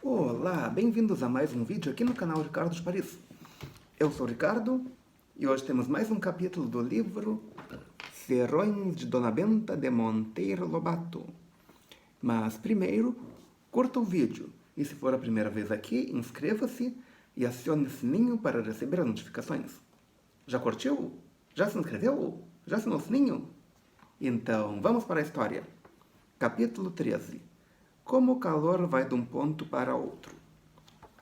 Olá, bem-vindos a mais um vídeo aqui no canal Ricardo de Paris. Eu sou o Ricardo e hoje temos mais um capítulo do livro Serões de Dona Benta de Monteiro Lobato. Mas primeiro, curta o vídeo e se for a primeira vez aqui, inscreva-se e acione o sininho para receber as notificações. Já curtiu? Já se inscreveu? Já assinou o sininho? Então, vamos para a história. Capítulo 13. Como o calor vai de um ponto para outro.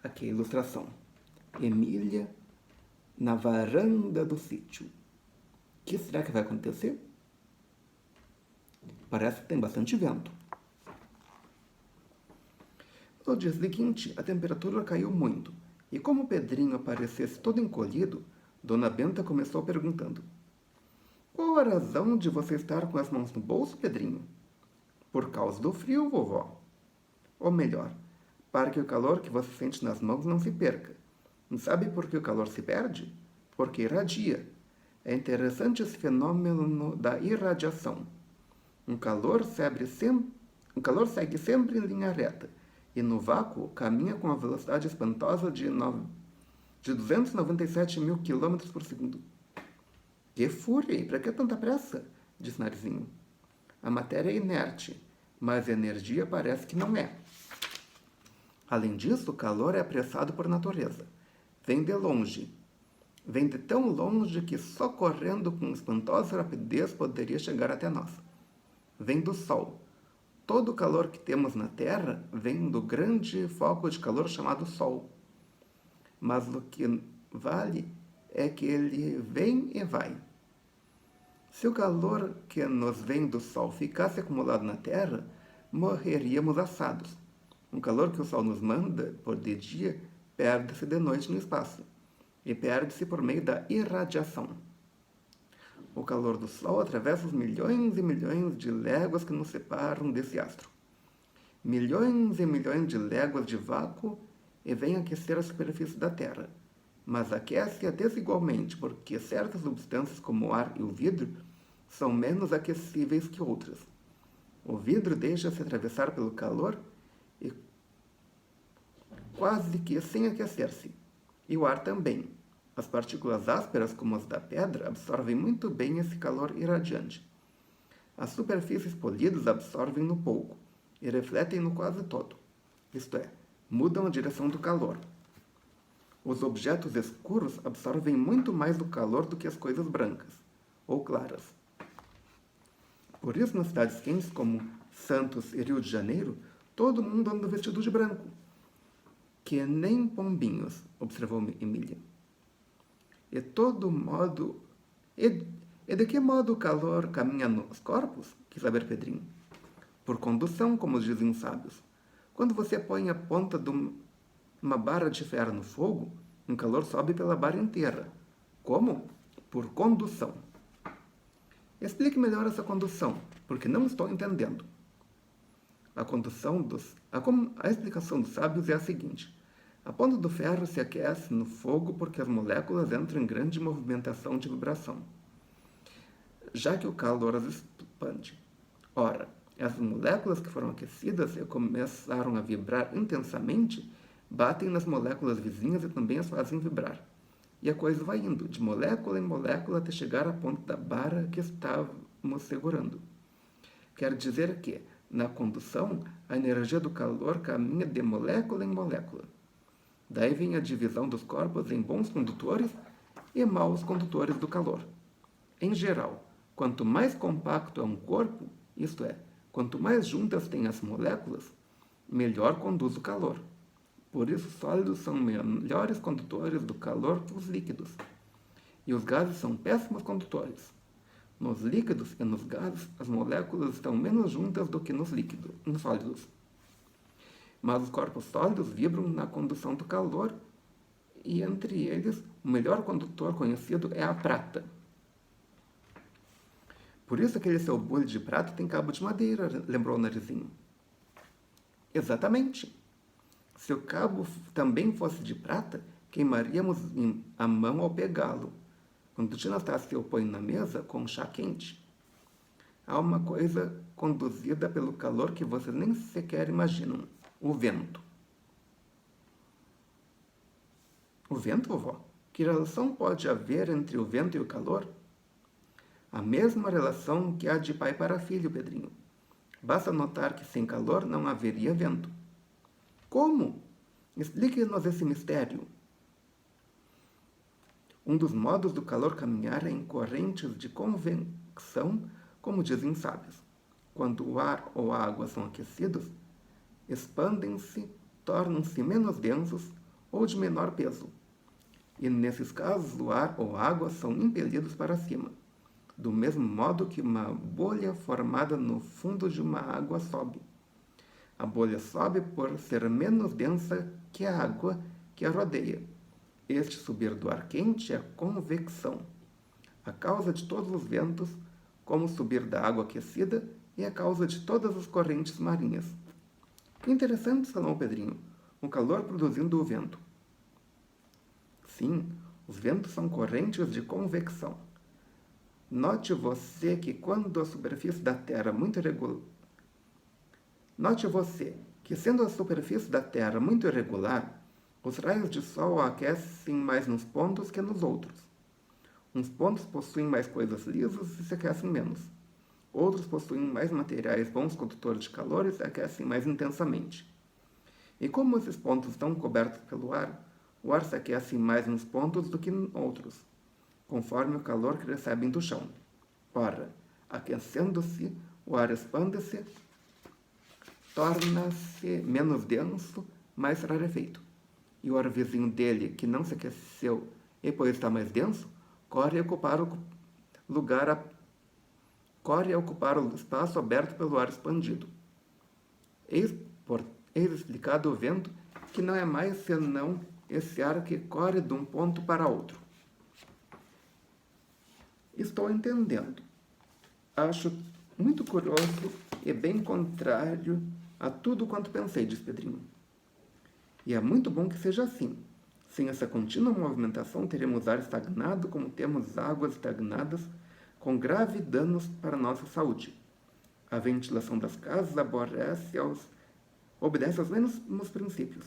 Aqui a ilustração. Emília na varanda do sítio. O que será que vai acontecer? Parece que tem bastante vento. No dia seguinte, a temperatura caiu muito, e como Pedrinho aparecesse todo encolhido, Dona Benta começou perguntando: Qual a razão de você estar com as mãos no bolso, Pedrinho? Por causa do frio, vovó. Ou melhor, para que o calor que você sente nas mãos não se perca. E sabe por que o calor se perde? Porque irradia. É interessante esse fenômeno da irradiação. Um calor segue sempre em linha reta, e no vácuo caminha com a velocidade espantosa de 297 mil quilômetros por segundo. Que fúria! E para que tanta pressa? Disse Narizinho. A matéria é inerte, mas a energia parece que não é. Além disso, o calor é apressado por natureza. Vem de longe. Vem de tão longe que só correndo com espantosa rapidez poderia chegar até nós. Vem do Sol. Todo o calor que temos na Terra vem do grande foco de calor chamado Sol. Mas o que vale é que ele vem e vai. Se o calor que nos vem do Sol ficasse acumulado na Terra, morreríamos assados. O calor que o Sol nos manda por de dia perde-se de noite no espaço, e perde-se por meio da irradiação. O calor do Sol atravessa os milhões e milhões de léguas que nos separam desse astro. Milhões e milhões de léguas de vácuo e vem aquecer a superfície da Terra, mas aquece-a desigualmente porque certas substâncias como o ar e o vidro são menos aquecíveis que outras. O vidro deixa-se atravessar pelo calor e quase que sem aquecer-se. E o ar também. As partículas ásperas, como as da pedra, absorvem muito bem esse calor irradiante. As superfícies polidas absorvem-no pouco e refletem-no quase todo. Isto é, mudam a direção do calor. Os objetos escuros absorvem muito mais do calor do que as coisas brancas ou claras. Por isso, nas cidades quentes como Santos e Rio de Janeiro, todo mundo anda vestido de branco. Que nem pombinhos, observou Emília. E de que modo o calor caminha nos corpos? Quis saber Pedrinho. Por condução, como dizem os sábios. Quando você põe a ponta de uma barra de ferro no fogo, o calor sobe pela barra inteira. Como? Por condução. Explique melhor essa condução, porque não estou entendendo. A explicação dos sábios é a seguinte. A ponta do ferro se aquece no fogo porque as moléculas entram em grande movimentação de vibração, já que o calor as expande. Ora, as moléculas que foram aquecidas e começaram a vibrar intensamente batem nas moléculas vizinhas e também as fazem vibrar. E a coisa vai indo, de molécula em molécula, até chegar à ponta da barra que estávamos segurando. Quer dizer que, na condução, a energia do calor caminha de molécula em molécula. Daí vem a divisão dos corpos em bons condutores e maus condutores do calor. Em geral, quanto mais compacto é um corpo, isto é, quanto mais juntas têm as moléculas, melhor conduz o calor. Por isso, os sólidos são melhores condutores do calor que os líquidos. E os gases são péssimos condutores. Nos líquidos e nos gases, as moléculas estão menos juntas do que nos sólidos. Mas os corpos sólidos vibram na condução do calor e, entre eles, o melhor condutor conhecido é a prata. Por isso aquele seu bule de prata tem cabo de madeira, lembrou o Narizinho. Exatamente. Se o cabo também fosse de prata, queimaríamos a mão ao pegá-lo. Quando Tina Estácio põe na mesa com chá quente, há uma coisa conduzida pelo calor que vocês nem sequer imaginam: o vento. O vento, vovó? Que relação pode haver entre o vento e o calor? A mesma relação que há de pai para filho, Pedrinho. Basta notar que sem calor não haveria vento. Como? Explique-nos esse mistério. Um dos modos do calor caminhar é em correntes de convecção, como dizem sábios. Quando o ar ou a água são aquecidos, expandem-se, tornam-se menos densos ou de menor peso. E nesses casos, o ar ou a água são impelidos para cima, do mesmo modo que uma bolha formada no fundo de uma água sobe. A bolha sobe por ser menos densa que a água que a rodeia. Este subir do ar quente é a convecção. A causa de todos os ventos, como o subir da água aquecida, é a causa de todas as correntes marinhas. Que interessante, exclamou Pedrinho. O calor produzindo o vento. Sim, os ventos são correntes de convecção. Note você que quando a superfície da Terra muito irregular... Note você que, sendo a superfície da Terra muito irregular, os raios de sol a aquecem mais nos pontos que nos outros. Uns pontos possuem mais coisas lisas e se aquecem menos. Outros possuem mais materiais bons condutores de calor e se aquecem mais intensamente. E como esses pontos estão cobertos pelo ar, o ar se aquece mais nos pontos do que em outros, conforme o calor que recebem do chão. Ora, aquecendo-se, o ar expande-se, torna-se menos denso, mais rarefeito. E o ar vizinho dele, que não se aqueceu e pois está mais denso, corre a ocupar o espaço aberto pelo ar expandido. Eis explicado o vento, que não é mais senão esse ar que corre de um ponto para outro. Estou entendendo. Acho muito curioso e bem contrário a tudo quanto pensei, disse Pedrinho. E é muito bom que seja assim. Sem essa contínua movimentação, teremos ar estagnado, como temos águas estagnadas, com graves danos para a nossa saúde. A ventilação das casas obedece aos mesmos princípios.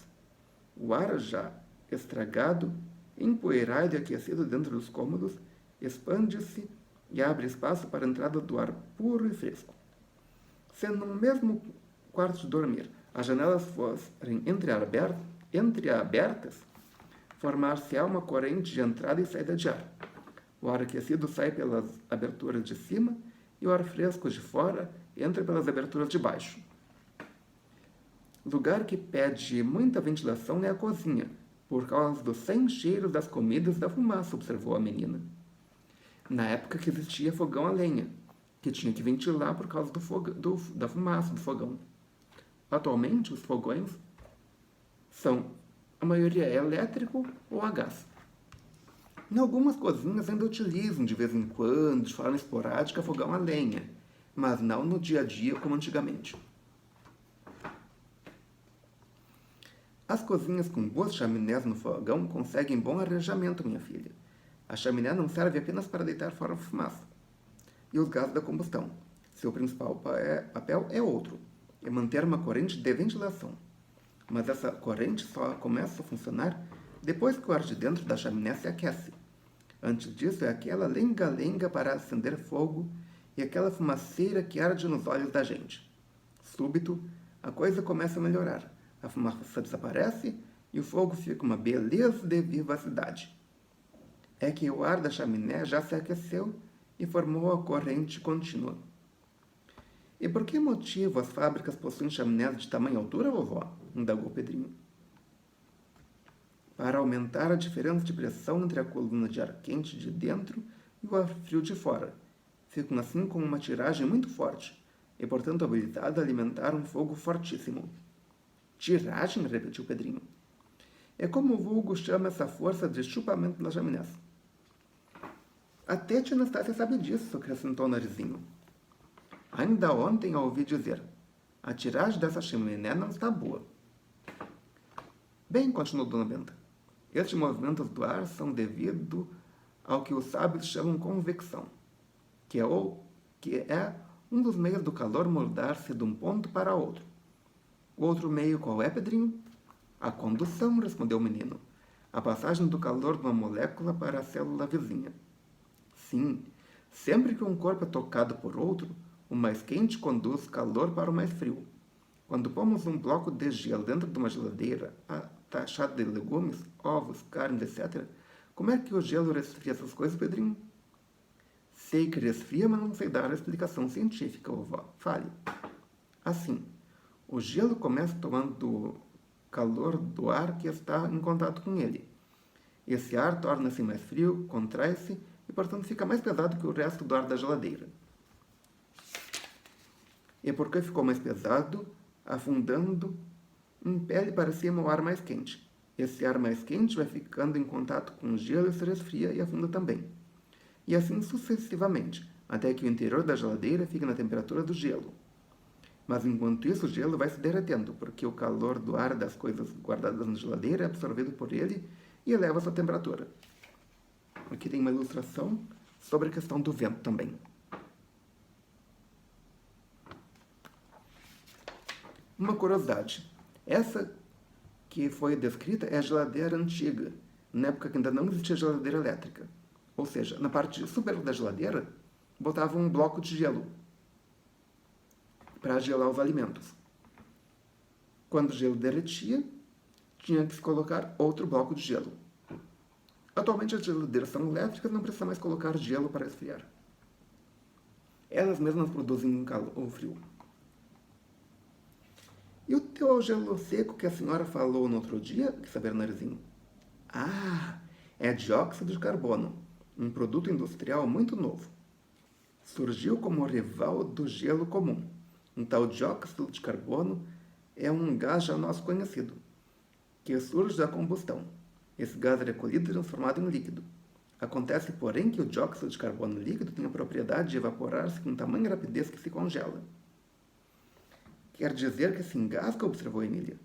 O ar já estragado, empoeirado e aquecido dentro dos cômodos, expande-se e abre espaço para a entrada do ar puro e fresco. Se no mesmo quarto de dormir as janelas fossem entreabertas, formar-se-á uma corrente de entrada e saída de ar. O ar aquecido sai pelas aberturas de cima e o ar fresco de fora entra pelas aberturas de baixo. Lugar que pede muita ventilação é a cozinha, por causa dos 100 cheiros das comidas e da fumaça, observou a menina. Na época que existia fogão a lenha, que tinha que ventilar por causa da fumaça do fogão. Atualmente, os fogões a maioria é elétrico ou a gás. Em algumas cozinhas ainda utilizam, de vez em quando, de forma esporádica, fogão a lenha, mas não no dia a dia como antigamente. As cozinhas com boas chaminés no fogão conseguem bom arejamento, minha filha. A chaminé não serve apenas para deitar fora a fumaça e os gases da combustão. Seu principal papel é outro, é manter uma corrente de ventilação. Mas essa corrente só começa a funcionar depois que o ar de dentro da chaminé se aquece. Antes disso é aquela lenga-lenga para acender fogo e aquela fumaceira que arde nos olhos da gente. Súbito, a coisa começa a melhorar. A fumaça desaparece e o fogo fica uma beleza de vivacidade. É que o ar da chaminé já se aqueceu e formou a corrente contínua. E por que motivo as fábricas possuem chaminés de tamanha altura, vovó? Indagou Pedrinho. Para aumentar a diferença de pressão entre a coluna de ar quente de dentro e o ar frio de fora. Ficam assim com uma tiragem muito forte e, portanto, habilitada a alimentar um fogo fortíssimo. Tiragem? Repetiu Pedrinho. É como o vulgo chama essa força de chupamento das chaminés. Até tia Anastácia sabe disso, acrescentou o Narizinho. Ainda ontem eu ouvi dizer, a tiragem dessa chaminé não está boa. Bem, continuou Dona Benta, estes movimentos do ar são devido ao que os sábios chamam convecção, que é um dos meios do calor moldar-se de um ponto para outro. O outro meio qual é, Pedrinho? A condução, respondeu o menino. a passagem do calor de uma molécula para a célula vizinha. Sim, sempre que um corpo é tocado por outro, o mais quente conduz calor para o mais frio. Quando pomos um bloco de gelo dentro de uma geladeira atachada de legumes, ovos, carnes, etc., como é que o gelo resfria essas coisas, Pedrinho? Sei que resfria, mas não sei dar a explicação científica, vovó. Fale. Assim, o gelo começa tomando calor do ar que está em contato com ele. Esse ar torna-se mais frio, contrai-se e, portanto, fica mais pesado que o resto do ar da geladeira. E porque ficou mais pesado, afundando, impele para cima o ar mais quente. Esse ar mais quente vai ficando em contato com o gelo e se resfria e afunda também. E assim sucessivamente, até que o interior da geladeira fique na temperatura do gelo. Mas enquanto isso, o gelo vai se derretendo, porque o calor do ar das coisas guardadas na geladeira é absorvido por ele e eleva sua temperatura. Aqui tem uma ilustração sobre a questão do vento também. Uma curiosidade. Essa que foi descrita é a geladeira antiga, na época que ainda não existia geladeira elétrica. Ou seja, na parte superior da geladeira, botava um bloco de gelo para gelar os alimentos. Quando o gelo derretia, tinha que se colocar outro bloco de gelo. Atualmente as geladeiras são elétricas, não precisa mais colocar gelo para esfriar. Elas mesmas produzem o frio. E o teu gelo seco que a senhora falou no outro dia, que saber, Narizinho? Ah, é dióxido de carbono, um produto industrial muito novo. Surgiu como rival do gelo comum. Um tal dióxido de carbono é um gás já nosso conhecido, que surge da combustão. Esse gás é recolhido e transformado em líquido. Acontece, porém, que o dióxido de carbono líquido tem a propriedade de evaporar-se com tamanha rapidez que se congela. Quer dizer que se engasga, observou Emília.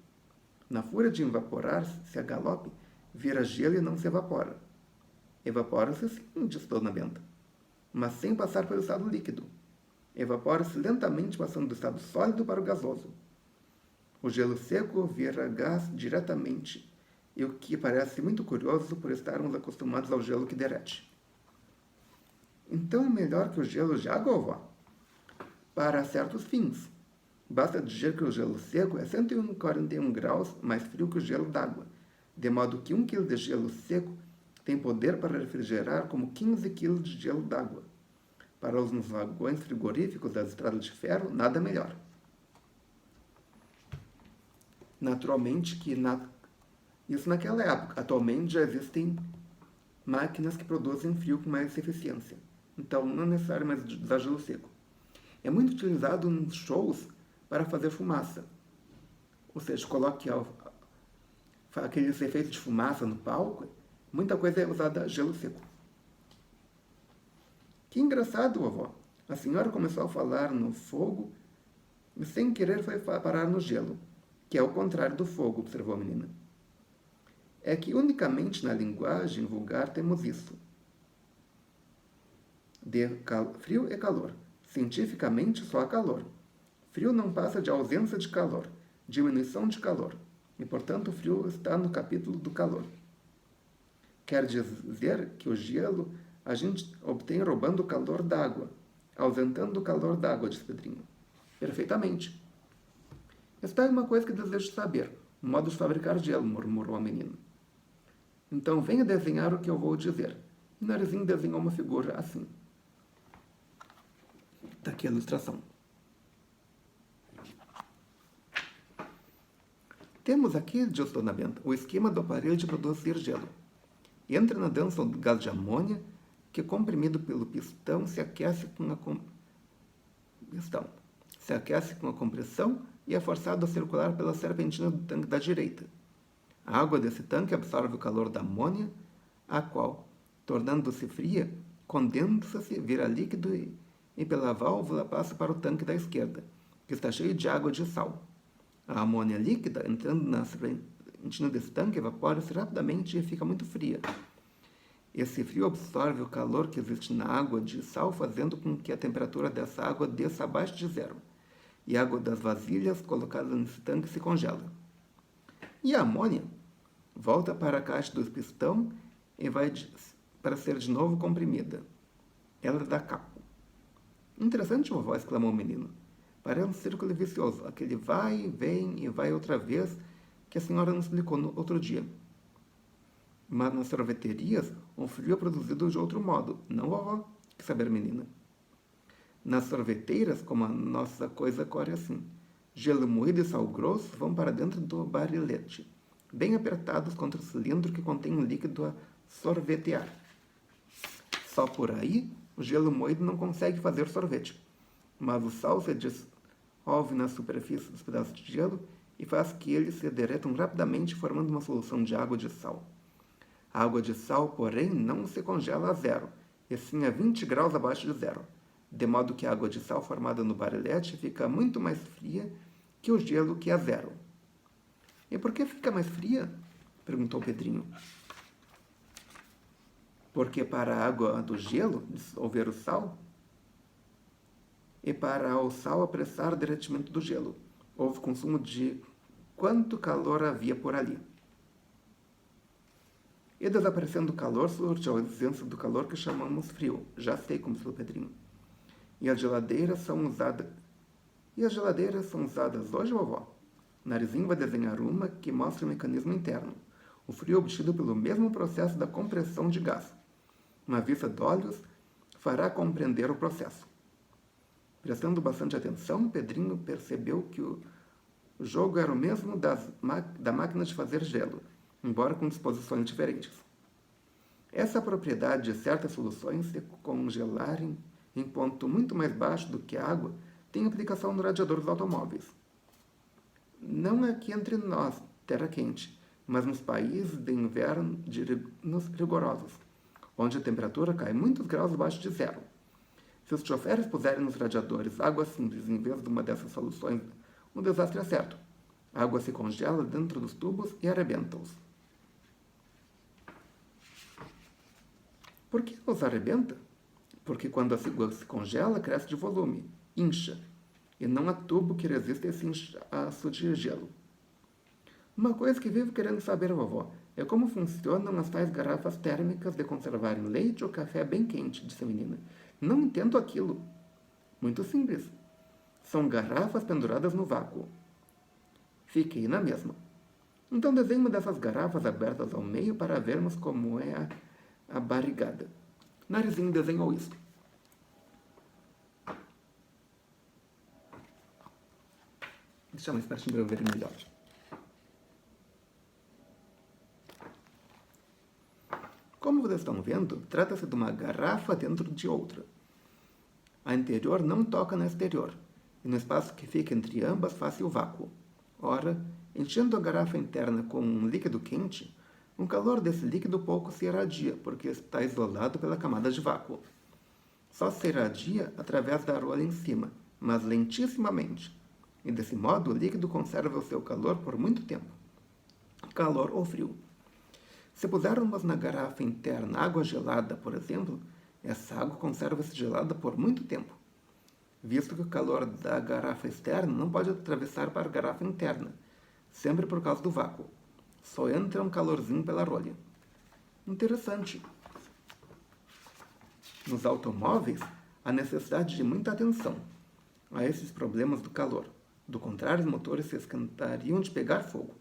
Na fúria de evaporar-se a galope, vira gelo e não se evapora. Evapora-se sim, disse Dona Benta, mas sem passar pelo estado líquido. Evapora-se lentamente, passando do estado sólido para o gasoso. O gelo seco vira gás diretamente, e o que parece muito curioso por estarmos acostumados ao gelo que derrete. Então é melhor que o gelo de água, vovó? Para certos fins. Basta dizer que o gelo seco é 141 graus mais frio que o gelo d'água, de modo que 1 kg de gelo seco tem poder para refrigerar como 15 kg de gelo d'água. Para os vagões frigoríficos das estradas de ferro, nada melhor. Naturalmente que isso naquela época. Atualmente já existem máquinas que produzem frio com mais eficiência. Então não é necessário mais usar gelo seco. É muito utilizado nos shows para fazer fumaça. Ou seja, coloque aqueles efeitos de fumaça no palco. Muita coisa é usada gelo seco. Que engraçado, vovó. A senhora começou a falar no fogo e sem querer foi parar no gelo, que é o contrário do fogo, observou a menina. É que unicamente na linguagem vulgar temos isso. Frio e calor. Cientificamente só há calor. Frio não passa de ausência de calor, diminuição de calor, e portanto o frio está no capítulo do calor. Quer dizer que o gelo a gente obtém roubando o calor da água, ausentando o calor da água, disse Pedrinho. Perfeitamente. Esta é uma coisa que desejo saber, o modo de fabricar gelo, murmurou a menina. Então venha desenhar o que eu vou dizer. E Narizinho desenhou uma figura assim. Está aqui a ilustração. Temos aqui, disse Dona Benta, o esquema do aparelho de produzir gelo. Entra na dança o gás de amônia, que comprimido pelo pistão se aquece com a compressão e é forçado a circular pela serpentina do tanque da direita. A água desse tanque absorve o calor da amônia, a qual, tornando-se fria, condensa-se, vira líquido e pela válvula passa para o tanque da esquerda, que está cheio de água de sal. A amônia líquida, entrando na serpentina desse tanque, evapora-se rapidamente e fica muito fria. Esse frio absorve o calor que existe na água de sal, fazendo com que a temperatura dessa água desça abaixo de zero, e a água das vasilhas colocadas nesse tanque se congela. E a amônia? volta para a caixa do pistão e vai para ser de novo comprimida. Ela dá capo. Interessante, vovó, exclamou o menino. Parece um círculo vicioso, aquele vai, vem e vai outra vez que a senhora nos explicou no outro dia. Mas nas sorveterias, o frio é produzido de outro modo, não, vovó? Quis saber a menina. Nas sorveteiras, como a nossa coisa corre assim. Gelo moído e sal grosso vão para dentro do barilete, bem apertados contra o cilindro que contém um líquido a sorvetear. Só por aí, o gelo moído não consegue fazer sorvete, mas o sal se dissolve na superfície dos pedaços de gelo e faz que eles se derretam rapidamente, formando uma solução de água de sal. A água de sal, porém, não se congela a zero, e sim a 20 graus abaixo de zero, de modo que a água de sal formada no barilete fica muito mais fria que o gelo que é zero. E por que fica mais fria? Perguntou Pedrinho. Porque para a água do gelo dissolver o sal e para o sal apressar o derretimento do gelo, houve consumo de quanto calor havia por ali. E desaparecendo o calor, surge a ausência do calor que chamamos frio. Já sei, como falou Pedrinho. E as geladeiras são usadas hoje, vovó? Narizinho vai desenhar uma que mostra o mecanismo interno. O frio é obtido pelo mesmo processo da compressão de gás. Uma vista de olhos fará compreender o processo. Prestando bastante atenção, Pedrinho percebeu que o jogo era o mesmo da máquina de fazer gelo, embora com disposições diferentes. Essa propriedade de certas soluções se congelarem em ponto muito mais baixo do que a água tem aplicação no radiador dos automóveis. Não aqui entre nós, terra quente, mas nos países de inverno rigorosos, onde a temperatura cai muitos graus abaixo de zero. Se os choferes puserem nos radiadores água simples em vez de uma dessas soluções, o desastre é certo. A água se congela dentro dos tubos e arrebenta-os. Por que os arrebenta? Porque quando a água se congela, cresce de volume, incha, e não há tubo que resista esse inchaço de gelo. Uma coisa que vivo querendo saber, vovó, é como funcionam as tais garrafas térmicas de conservarem leite ou café bem quente, disse a menina. Não entendo aquilo. Muito simples. São garrafas penduradas no vácuo. Fiquei na mesma. Então desenhe uma dessas garrafas abertas ao meio para vermos como é a barrigada. Narizinho desenhou isso. Deixa mais pertinho para eu ver melhor. Como vocês estão vendo, trata-se de uma garrafa dentro de outra. A interior não toca na exterior, e no espaço que fica entre ambas faz-se o vácuo. Ora, enchendo a garrafa interna com um líquido quente, o calor desse líquido pouco se irradia, porque está isolado pela camada de vácuo. Só se irradia através da rolha em cima, mas lentissimamente, e desse modo o líquido conserva o seu calor por muito tempo. Calor ou frio. Se pusermos na garrafa interna água gelada, por exemplo, essa água conserva-se gelada por muito tempo, visto que o calor da garrafa externa não pode atravessar para a garrafa interna, sempre por causa do vácuo. Só entra um calorzinho pela rolha. Interessante. Nos automóveis, há necessidade de muita atenção a esses problemas do calor. Do contrário, os motores se esquentariam de pegar fogo.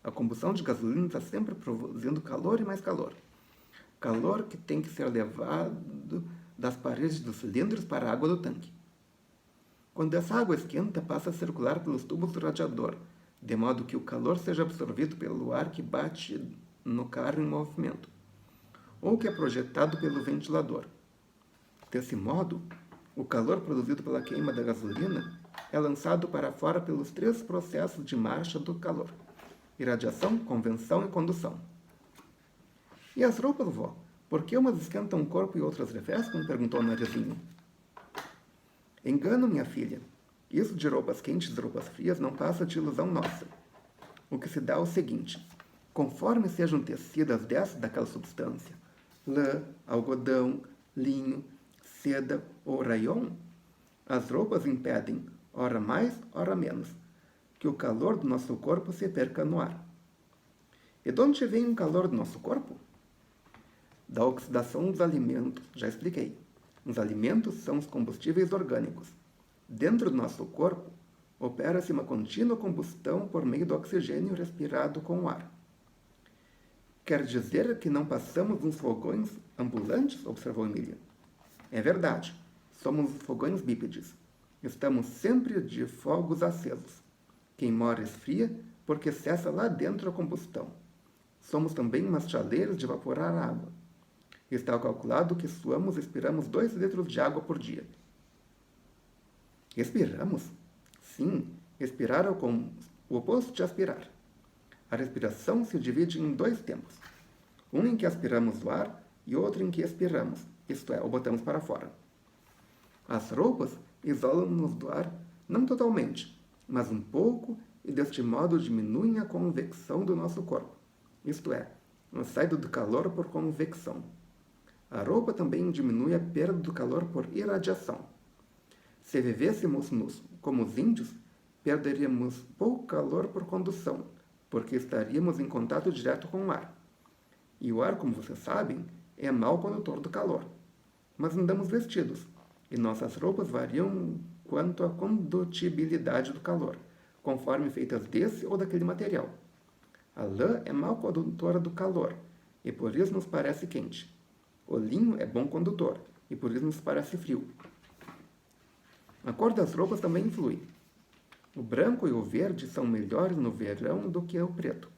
A combustão de gasolina está sempre produzindo calor e mais calor. Calor que tem que ser levado das paredes dos cilindros para a água do tanque. Quando essa água esquenta, passa a circular pelos tubos do radiador, de modo que o calor seja absorvido pelo ar que bate no carro em movimento, ou que é projetado pelo ventilador. Desse modo, o calor produzido pela queima da gasolina é lançado para fora pelos 3 processos de marcha do calor: irradiação, convecção e condução. E as roupas, vó? Por que umas esquentam o corpo e outras refrescam? Perguntou o Narizinho. Engano, minha filha. Isso de roupas quentes e roupas frias não passa de ilusão nossa. O que se dá é o seguinte: conforme sejam tecidas daquela substância, lã, algodão, linho, seda ou rayon, as roupas impedem, ora mais, ora menos, que o calor do nosso corpo se perca no ar. E de onde vem o calor do nosso corpo? Da oxidação dos alimentos, já expliquei. Os alimentos são os combustíveis orgânicos. Dentro do nosso corpo, opera-se uma contínua combustão por meio do oxigênio respirado com o ar. Quer dizer que não passamos uns fogões ambulantes? Observou Emília. É verdade. Somos fogões bípedes. Estamos sempre de fogos acesos. Quem mora esfria porque cessa lá dentro a combustão. Somos também umas chaleiras de evaporar a água. Está calculado que suamos e expiramos 2 litros de água por dia. Expiramos? Sim, expirar é o oposto de aspirar. A respiração se divide em 2 tempos. Um em que aspiramos o ar e outro em que expiramos, isto é, o botamos para fora. As roupas isolam-nos do ar, não totalmente, mas um pouco, e deste modo diminuem a convecção do nosso corpo, isto é, a saída do calor por convecção. A roupa também diminui a perda do calor por irradiação. Se vivêssemos como os índios, perderíamos pouco calor por condução, porque estaríamos em contato direto com o ar. E o ar, como vocês sabem, é mau condutor do calor. Mas andamos vestidos, e nossas roupas variam quanto à condutibilidade do calor, conforme feitas desse ou daquele material. A lã é mau condutora do calor, e por isso nos parece quente. O linho é bom condutor, e por isso nos parece frio. A cor das roupas também influi. O branco e o verde são melhores no verão do que o preto.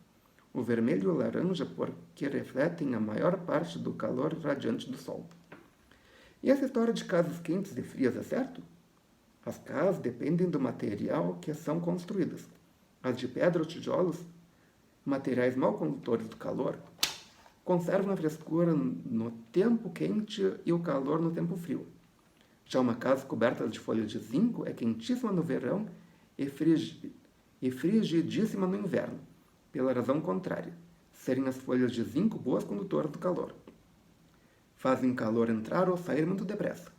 O vermelho e o laranja porque refletem a maior parte do calor radiante do sol. E essa história de casas quentes e frias é certo? As casas dependem do material que são construídas. As de pedra ou tijolos, materiais mal condutores do calor, conservam a frescura no tempo quente e o calor no tempo frio. Já uma casa coberta de folhas de zinco é quentíssima no verão e frigidíssima no inverno, pela razão contrária, serem as folhas de zinco boas condutoras do calor. Fazem calor entrar ou sair muito depressa.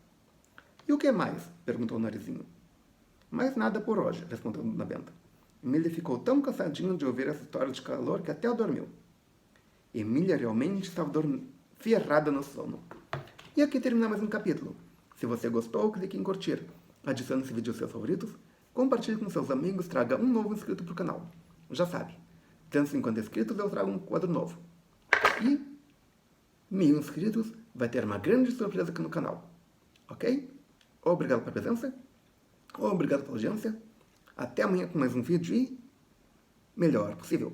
E o que mais? Perguntou o Narizinho. Mais nada por hoje, respondeu Dona Benta. Emília ficou tão cansadinha de ouvir essa história de calor que até dormiu. Emília realmente estava ferrada no sono. E aqui termina mais um capítulo. Se você gostou, clique em curtir. Adicione esse vídeo aos seus favoritos, compartilhe com seus amigos, traga um novo inscrito para o canal. Já sabe, 150 inscritos eu trago um quadro novo. E 1000 inscritos vai ter uma grande surpresa aqui no canal. Ok? Obrigado pela presença. Obrigado pela audiência. Até amanhã com mais um vídeo e melhor possível.